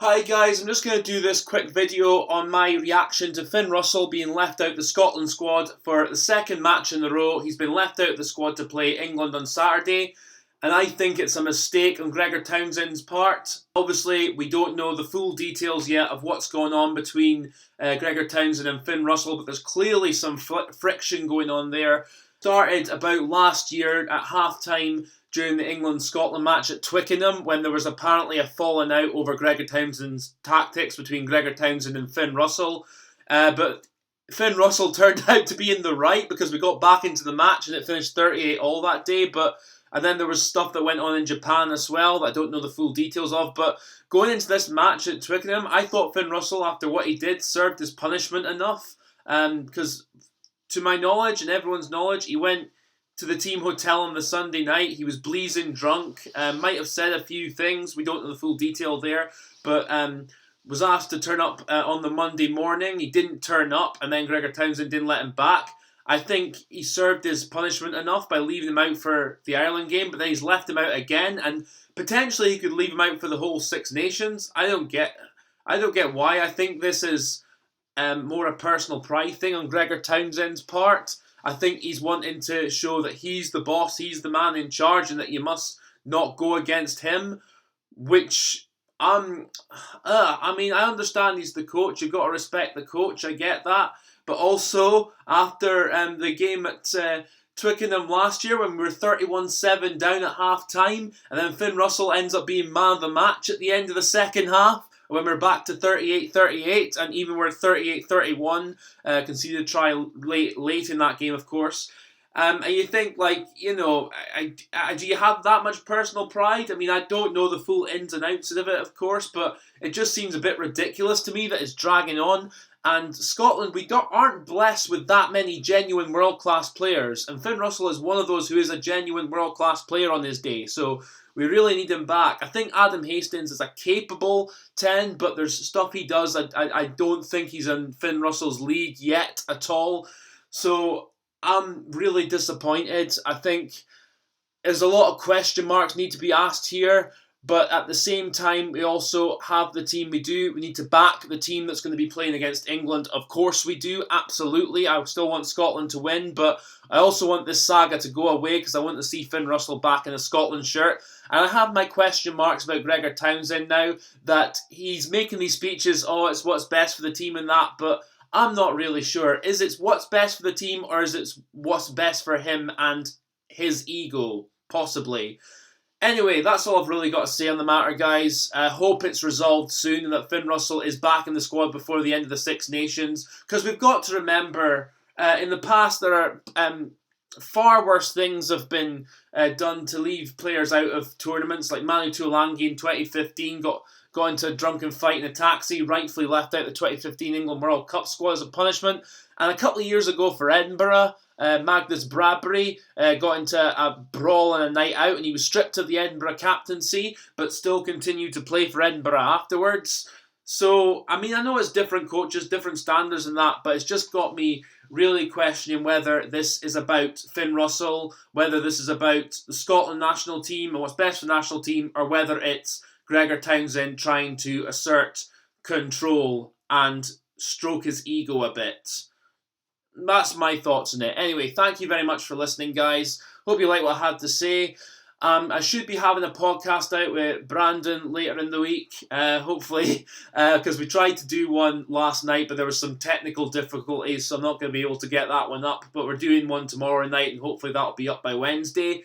Hi guys, I'm just going to do this quick video on my reaction to Finn Russell being left out the Scotland squad for the second match in a row. He's been left out of the squad to play England on Saturday, and I think it's a mistake on Gregor Townsend's part. Obviously, we don't know the full details yet of what's going on between Gregor Townsend and Finn Russell, but there's clearly some friction going on there. Started about last year at half-time during the England-Scotland match at Twickenham when there was apparently a falling out over Gregor Townsend's tactics between Gregor Townsend and Finn Russell. But Finn Russell turned out to be in the right because we got back into the match and it finished 38-all that day. And then there was stuff that went on in Japan as well that I don't know the full details of. But going into this match at Twickenham, I thought Finn Russell, after what he did, served his punishment enough. Because to my knowledge and everyone's knowledge, he went to the team hotel on the Sunday night. He was bleezing drunk, might have said a few things, we don't know the full detail there, but was asked to turn up on the Monday morning. He didn't turn up, and then Gregor Townsend didn't let him back. I think he served his punishment enough by leaving him out for the Ireland game, but then he's left him out again, and potentially he could leave him out for the whole Six Nations. I don't get why. I think this is more a personal pride thing on Gregor Townsend's part. I think he's wanting to show that he's the boss, he's the man in charge, and that you must not go against him, which, I understand he's the coach, you've got to respect the coach, I get that, but also, after the game at Twickenham last year, when we were 31-7 down at half-time, and then Finn Russell ends up being man of the match at the end of the second half, when we're back to 38-38, and even we're 38-31, conceded a try late in that game, of course. And you think, do you have that much personal pride? I mean, I don't know the full ins and outs of it, of course, but it just seems a bit ridiculous to me that it's dragging on. And Scotland, aren't blessed with that many genuine world-class players, and Finn Russell is one of those who is a genuine world-class player on his day, so we really need him back. I think Adam Hastings is a capable 10, but there's stuff he does. I don't think he's in Finn Russell's league yet at all. So I'm really disappointed. I think there's a lot of question marks need to be asked here. But at the same time, we also have the team we do. We need to back the team that's going to be playing against England. Of course we do, absolutely. I still want Scotland to win, but I also want this saga to go away because I want to see Finn Russell back in a Scotland shirt. And I have my question marks about Gregor Townsend now, that he's making these speeches, it's what's best for the team and that, but I'm not really sure. Is it what's best for the team, or is it what's best for him and his ego? Possibly. Anyway, that's all I've really got to say on the matter, guys. I hope it's resolved soon and that Finn Russell is back in the squad before the end of the Six Nations. Because we've got to remember, in the past there are far worse things have been done to leave players out of tournaments. Like Manu Tuolangi in 2015 got into a drunken fight in a taxi, rightfully left out the 2015 England World Cup squad as a punishment. And a couple of years ago for Edinburgh, Magnus Bradbury got into a brawl and a night out, and he was stripped of the Edinburgh captaincy, but still continued to play for Edinburgh afterwards. So, I mean, I know it's different coaches, different standards and that, but it's just got me really questioning whether this is about Finn Russell, whether this is about the Scotland national team and what's best for the national team, or whether it's Gregor Townsend trying to assert control and stroke his ego a bit. That's my thoughts on it. Anyway, thank you very much for listening, guys. Hope you like what I had to say. I should be having a podcast out with Brandon later in the week, hopefully, because we tried to do one last night, but there were some technical difficulties, so I'm not going to be able to get that one up. But we're doing one tomorrow night, and hopefully that'll be up by Wednesday.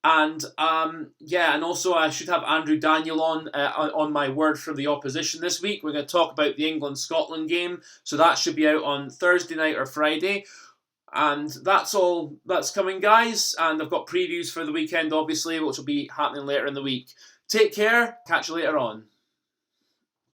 And and also I should have Andrew Daniel on my word from the opposition this week. We're going to talk about the England-Scotland game, so that should be out on Thursday night or Friday. And that's all that's coming, guys. And I've got previews for the weekend, obviously, which will be happening later in the week. Take care. Catch you later on.